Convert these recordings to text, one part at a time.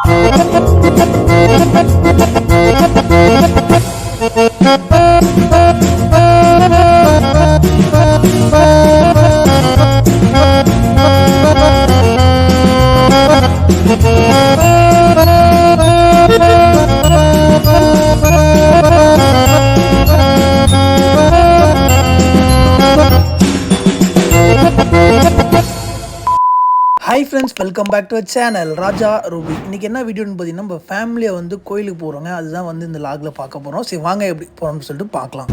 Hi friends, welcome back to channel Raja Ruby. இன்றைக்கி என்ன வீடியோன்னு பார்த்தீங்கன்னா, நம்ம ஃபேமிலியை வந்து கோயிலுக்கு போகிறோங்க. அதுதான் வந்து இந்த லாகில் பார்க்க போகிறோம். சரி வாங்க எப்படி போகிறோம்னு சொல்லிட்டு பார்க்கலாம்.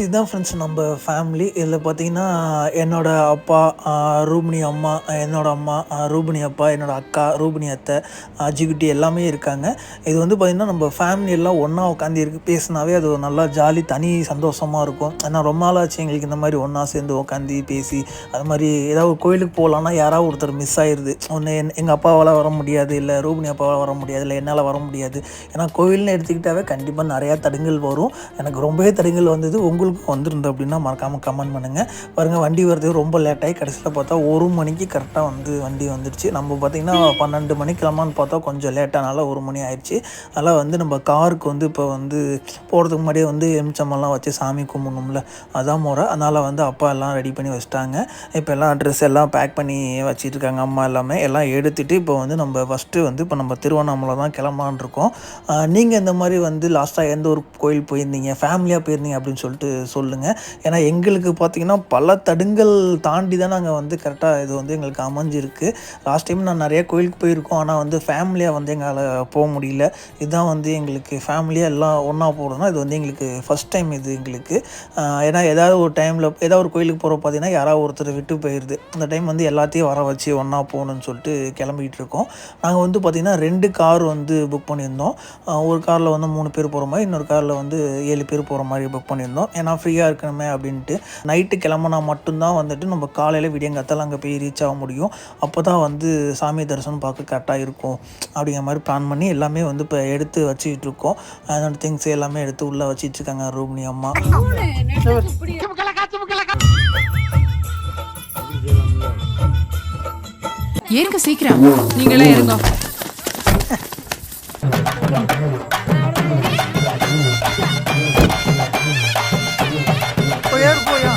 இதுதான் ஃப்ரெண்ட்ஸ் நம்ம ஃபேமிலி. இதில் பார்த்தீங்கன்னா என்னோடய அப்பா ரூபினி அம்மா, என்னோடய அம்மா ரூபினி அப்பா, என்னோடய அக்கா ரூபினி அத்தை, அஜிக்குட்டி எல்லாமே இருக்காங்க. இது வந்து பார்த்திங்கன்னா நம்ம ஃபேமிலி எல்லாம் ஒன்றா உட்காந்து பேசினாவே அது ஒரு நல்லா ஜாலி தனி சந்தோஷமாக இருக்கும். ஏன்னா ரொம்ப நாள் ஆச்சு எங்களுக்கு இந்த மாதிரி ஒன்றா சேர்ந்து உட்காந்து பேசி. அது மாதிரி ஏதாவது கோயிலுக்கு போகலான்னா யாராவது ஒருத்தர் மிஸ் ஆயிடுது. ஒன்று எங்கள் அப்பாவால் வர முடியாது, இல்லை ரூபினி அப்பாவால் வர முடியாது, இல்லை என்னால் வர முடியாது. ஏன்னா கோயில்னு எடுத்துக்கிட்டாவே கண்டிப்பாக நிறையா தடங்கள் வரும். எனக்கு ரொம்பவே தடங்கள் வந்தது. உங்களுக்கு வந்திருந்தது அப்படின்னா மறக்காமல் கமெண்ட் பண்ணுங்கள். பாருங்கள், வண்டி வருது ரொம்ப லேட்டாகி கடைசியில் பார்த்தா 1 மணிக்கு கரெக்டாக வந்து வண்டி வந்துடுச்சு. நம்ம பார்த்திங்கன்னா 12 மணிக்கு கிளம்பான்னு பார்த்தா கொஞ்சம் லேட்டானால 1 மணி ஆயிடுச்சு. அதனால் வந்து நம்ம காருக்கு வந்து இப்போ வந்து போகிறதுக்கு முன்னாடியே வந்து எலுமிச்சம்பழம்லாம் வச்சு சாமி கும்பிடணும்ல, அதான் முறை. அதனால் வந்து அப்பா எல்லாம் ரெடி பண்ணி வச்சுட்டாங்க. இப்போ எல்லாம் ட்ரெஸ் எல்லாம் பேக் பண்ணி வச்சுட்டு இருக்காங்க. அம்மா எல்லாமே எல்லாம் எடுத்துகிட்டு இப்போ வந்து நம்ம ஃபஸ்ட்டு வந்து இப்போ நம்ம திருவண்ணாமலை தான் கிளம்பலான் இருக்கோம். நீங்கள் இந்த மாதிரி வந்து லாஸ்ட்டாக எந்த ஒரு கோயில் போயிருந்தீங்க, ஃபேமிலியாக போயிருந்தீங்க அப்படின்னு சொல்லிட்டு சொல்லுங்கள். ஏன்னா எங்களுக்கு பார்த்திங்கன்னா பல தடுங்கள் தாண்டி தான் நாங்கள் வந்து கரெக்டாக இது வந்து எங்களுக்கு அமைஞ்சிருக்கு. லாஸ்ட் டைம் நான் நிறைய கோயிலுக்கு போயிருக்கோம். ஆனால் வந்து ஃபேமிலியாக வந்து எங்களால் போக முடியல. இதுதான் வந்து எங்களுக்கு ஃபேமிலியாக எல்லாம் ஒன்றா போகிறோம்னா இது வந்து எங்களுக்கு ஃபஸ்ட் டைம் இது எங்களுக்கு. ஏன்னா ஏதாவது ஒரு டைமில் ஏதாவது ஒரு கோயிலுக்கு போகிற பார்த்திங்கன்னா யாராவது ஒருத்தர் விட்டு போயிடுது. அந்த டைம் வந்து எல்லாத்தையும் வர வச்சு ஒன்றா போகணுன்னு சொல்லிட்டு கிளம்பிகிட்டு இருக்கோம். நாங்கள் வந்து பார்த்திங்கன்னா 2 கார் வந்து புக் பண்ணியிருந்தோம். ஒரு காரில் வந்து 3 பேர் போகிற மாதிரி, இன்னொரு காரில் வந்து 7 பேர் போகிற மாதிரி புக் பண்ணியிருந்தோம். ஏன்னா ஃப்ரீயாக இருக்கணுமே அப்படின்ட்டு. நைட்டு கிளம்புனா மட்டும்தான் வந்துட்டு நம்ம காலையில் விடியங்காத்தால் அங்கே போய் ரீச் ஆக முடியும். அப்போ தான் வந்து சாமி தரிசனம் பார்க்க கரெக்டாக இருக்கும் அப்படிங்கிற மாதிரி பிளான் பண்ணி எல்லாமே வந்து இப்போ எடுத்து வச்சுக்கிட்டு இருக்கோம். அதோட திங்ஸ் எல்லாமே எடுத்து உள்ளே வச்சுட்டு இருக்காங்க ரூபினி அம்மா. ஏறுங்க சீக்கிரம், நீங்களே இருங்க. போயா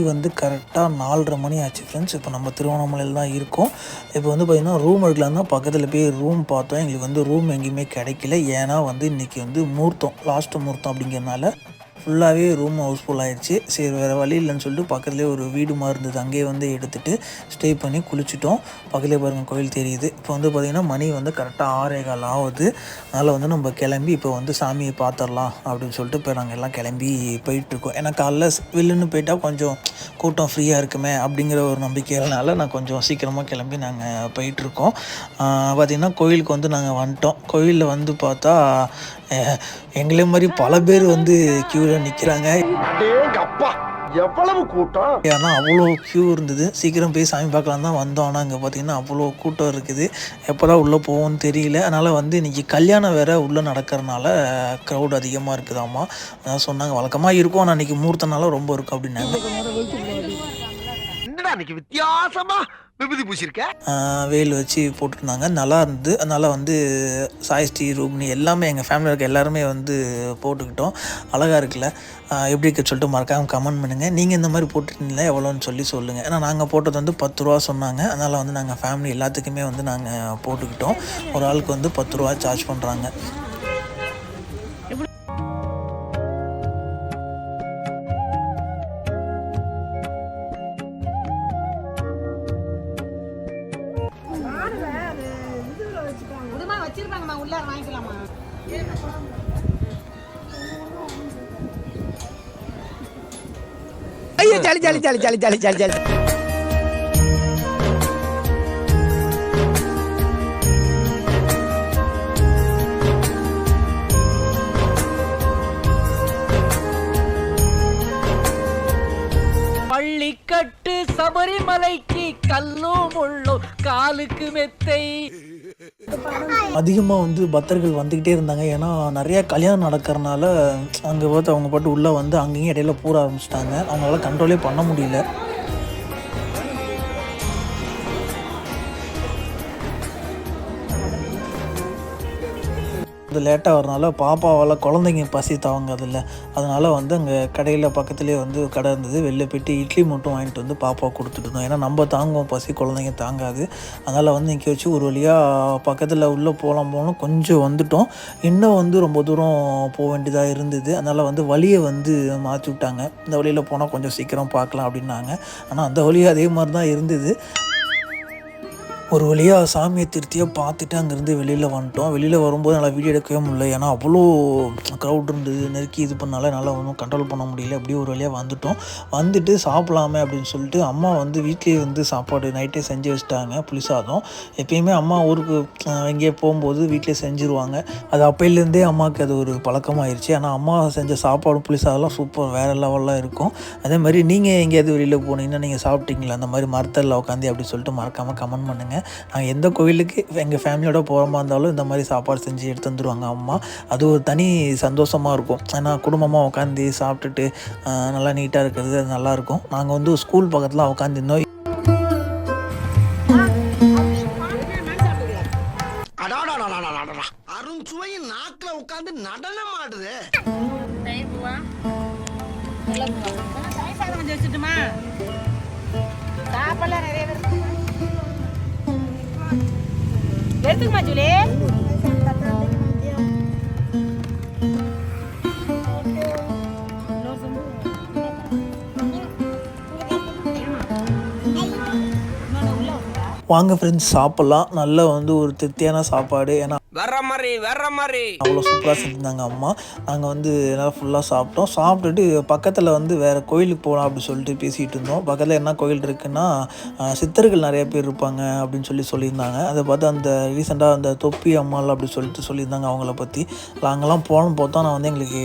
வந்து கரெக்டாக 4:30 மணி ஆச்சு ஃப்ரெண்ட்ஸ். இப்போ நம்ம திருவண்ணாமலையில் தான் இருக்கோம். இப்போ வந்து பார்த்திங்கன்னா ரூம் எடுக்கலாம் தான் பக்கத்தில் போய் ரூம் பார்த்தோம். எங்களுக்கு வந்து ரூம் எங்கேயுமே கிடைக்கல. ஏன்னா வந்து இன்றைக்கி வந்து முகூர்த்தம், லாஸ்ட்டு முகூர்த்தம் அப்படிங்கிறனால ஃபுல்லாகவே ரூம் ஹவுஸ்ஃபுல் ஆகிடுச்சு. சரி வேறு வழி இல்லைன்னு சொல்லிட்டு பக்கத்துலேயே ஒரு வீடு மாதிரி இருந்தது, அங்கேயே வந்து எடுத்துகிட்டு ஸ்டே பண்ணி குளிச்சிட்டோம். பக்கத்துலேயே பாருங்கள் கோயில் தெரியுது. இப்போ வந்து பார்த்திங்கன்னா மணி வந்து கரெக்டாக 6:15 ஆகுது. அதனால் வந்து நம்ம கிளம்பி இப்போ வந்து சாமியை பார்த்துடலாம் அப்படின்னு சொல்லிட்டு இப்போ நாங்கள் எல்லாம் கிளம்பி போயிட்டுருக்கோம். ஏன்னா காலைல வில்லுன்னு போயிட்டால் கொஞ்சம் கூட்டம் ஃப்ரீயாக இருக்குமே அப்படிங்கிற ஒரு நம்பிக்கையினால நான் கொஞ்சம் சீக்கிரமாக கிளம்பி நாங்கள் போயிட்டுருக்கோம். பார்த்திங்கன்னா கோயிலுக்கு வந்து நாங்கள் வந்துட்டோம். கோயிலில் வந்து பார்த்தா எங்களே மாதிரி பல பேர் வந்து க்யூவில் நிற்கிறாங்க. எவ்வளவு கூட்டம்! ஏன்னா அவ்வளோ க்யூ இருந்தது. சீக்கிரம் போய் சாமி பார்க்கலாம் தான் வந்தோம். ஆனால் அங்கே பார்த்திங்கன்னா அவ்வளோ கூட்டம் இருக்குது. எப்போ தான் உள்ளே போவோம்னு தெரியல. அதனால் வந்து இன்றைக்கி கல்யாணம் வேறு உள்ளே நடக்கிறனால க்ரௌட் அதிகமாக இருக்குதாம்மா. அதான் சொன்னாங்க. வழக்கமாக இருக்கும், ஆனால் இன்றைக்கி முகூர்த்தனால ரொம்ப இருக்கும் அப்படின்னாங்க. வித்தியாசமாக விபூதி பூசிருக்க வேல் வச்சு போட்டிருந்தாங்க, நல்லா இருந்தது. அதனால் வந்து சாய்ஸ்ரீ ரூபினி எல்லாமே எங்கள் ஃபேமிலியில் இருக்க எல்லாருமே வந்து போட்டுக்கிட்டோம். அழகாக இருக்குல்ல, எப்படி இருக்குன்னு சொல்லிட்டு மறக்காமல் கமெண்ட் பண்ணுங்கள். நீங்கள் இந்த மாதிரி போட்டுருந்தீங்களா எவ்வளோன்னு சொல்லுங்கள். ஏன்னா நாங்கள் போட்டது வந்து 10 ரூபா சொன்னாங்க. அதனால் வந்து நாங்கள் ஃபேமிலி எல்லாத்துக்குமே வந்து நாங்கள் போட்டுக்கிட்டோம். ஒரு ஆளுக்கு வந்து 10 ரூபா சார்ஜ் பண்ணுறாங்க. ஐயோ jolly jolly jolly jolly jolly jolly jolly. பள்ளிக்கட்டு சபரிமலைக்கு கல்லும் முள்ளும் காலுக்கு மெத்தை. அதிகமாக வந்து பக்தர்கள் வந்துக்கிட்டே இருந்தாங்க. ஏன்னா நிறையா கல்யாணம் நடக்கிறனால அங்கே பார்த்து அவங்க பாட்டு உள்ளே வந்து அங்கேயும் இடையில பூர ஆரம்பிச்சிட்டாங்க. அவங்களால கண்ட்ரோலே பண்ண முடியல. அது லேட்டாக வரனால பாப்பாவால் குழந்தைங்க பசி தாங்காதில்ல. அதனால் வந்து அங்கே கடையில் பக்கத்துலேயே வந்து கடை இருந்தது. வெளில போய்ட்டு இட்லி மட்டும் வாங்கிட்டு வந்து பாப்பா கொடுத்துட்டு இருந்தோம். ஏன்னா நம்ம தாங்குவோம் பசி, குழந்தைங்க தாங்காது. அதனால் வந்து நிற்க வச்சு ஒரு வழியாக பக்கத்தில் உள்ளே போகணும் கொஞ்சம் வந்துட்டோம். இன்னும் வந்து ரொம்ப தூரம் போக வேண்டியதாக இருந்தது. அதனால் வந்து வழியை வந்து மாற்றி விட்டாங்க. இந்த வழியில் போனால் கொஞ்சம் சீக்கிரம் பார்க்கலாம் அப்படின்னாங்க. ஆனால் அந்த வழியும் அதே மாதிரி தான் இருந்தது. ஒரு வழியாக சாமியை திருப்தியாக பார்த்துட்டு அங்கேருந்து வெளியில் வந்துட்டோம். வெளியில் வரும்போது நல்லா வீடியோ எடுக்கவே முடியல. ஏன்னா அவ்வளோ க்ரௌட் இருந்தது. நெருக்கி இது பண்ணால என்னால் ஒன்றும் கண்ட்ரோல் பண்ண முடியல. அப்படியே ஒரு வழியாக வந்துட்டோம். வந்துட்டு சாப்பிடலாமே அப்படின்னு சொல்லிட்டு அம்மா வந்து வீட்லேயே வந்து சாப்பாடு நைட்டே செஞ்சு வச்சுட்டாங்க. புளி சாதம் எப்பயுமே அம்மா ஊருக்கு எங்கேயே போகும்போது வீட்டிலே செஞ்சுருவாங்க. அது அப்போலேருந்தே அம்மாவுக்கு அது ஒரு பழக்கமாகிடுச்சு. ஆனால் அம்மா செஞ்ச சாப்பாடு புளி சாதம்லாம் சூப்பர் வேறு லெவலில் இருக்கும். அதே மாதிரி நீங்கள் எங்கேயாவது வெளியில் போனீங்கன்னா நீங்கள் சாப்பிட்டீங்களா அந்த மாதிரி மரத்தல்ல உட்காந்து அப்படி சொல்லிட்டு மறக்காமல் கமெண்ட் பண்ணுங்கள். நாங்கள் எந்த கோவிலுக்கு எங்கள் ஃபேமிலியோட போகிறமா இருந்தாலும் இந்த மாதிரி சாப்பாடு செஞ்சு எடுத்து வந்துடுவாங்க அம்மா. அது ஒரு தனி சந்தோஷமாக இருக்கும். ஏன்னா குடும்பமாக உட்காந்து சாப்பிட்டுட்டு நல்லா நீட்டாக இருக்கிறது அது நல்லாயிருக்கும். நாங்கள் வந்து ஸ்கூல் பக்கத்தில் உட்காந்துருந்தோம். அருண்சுவையின் நாக்கில் உட்காந்து நடனம் ஆடுது. வச்சுட்டுமா சாப்பாடுலாம் நிறைய எடுத்துக்குமா ஜூலி. வாங்க ஃப்ரெண்ட்ஸ் சாப்பிட்லாம். நல்ல வந்து ஒரு திருப்தியான சாப்பாடு. ஏன்னா வேற மாதிரி அவ்வளோ சூப்பராக செஞ்சுருந்தாங்க அம்மா. நாங்கள் வந்து எல்லாம் ஃபுல்லாக சாப்பிட்டோம். சாப்பிட்டுட்டு பக்கத்தில் வந்து வேறு கோயிலுக்கு போகலாம் அப்படின்னு சொல்லிட்டு பேசிகிட்டு இருந்தோம். பக்கத்தில் என்ன கோயில் இருக்குன்னா சித்தர்கள் நிறைய பேர் இருப்பாங்க அப்படின்னு சொல்லியிருந்தாங்க. அதை பார்த்து அந்த ரீசெண்டாக அந்த தொப்பி அம்மாள் அப்படி சொல்லியிருந்தாங்க அவங்கள பற்றி. நாங்கள்லாம் போகணும்னு பார்த்தோம். நான் வந்து எங்களுக்கு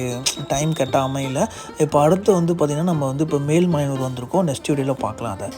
டைம் கெட்ட அமையல. இப்போ அடுத்து வந்து பார்த்திங்கன்னா நம்ம வந்து இப்போ மேல்மலையனூர் வந்திருக்கோம். நெக்ஸ்ட் வீடியோவில் பார்க்கலாம் அதை.